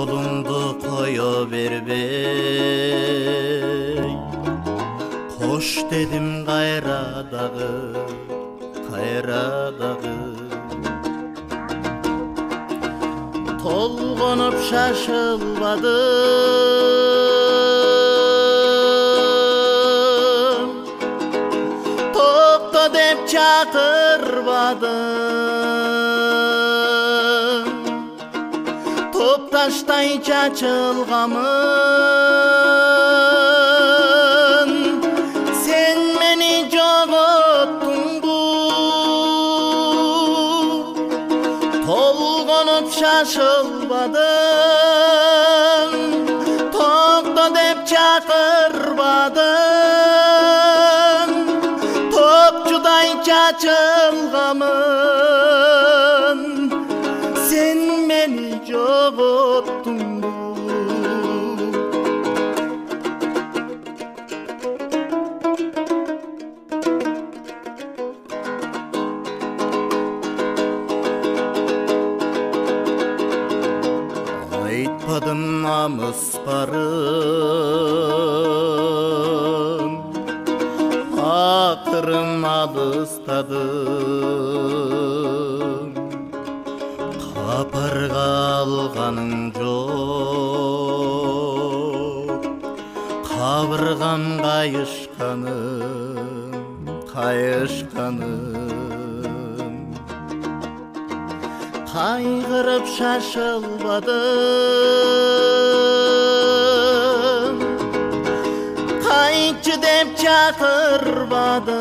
жолуңду кое бербей, кош дедим кайра дагы, толгонуп шашылбадым, топто деп чакырбадым, топташтай чачылгамын, сен мени жоготтуңбу, толгонуп шашылбадым, топто деп чакырбадым, топчудай чачылгамын, сен мени жоготтуңбу. Айтпадым намыс барын, акырын алыстадым, капырга алганың жок, кабыргам кайышканым, кайгырып шашылбадым, кайчы деп чакырбадым,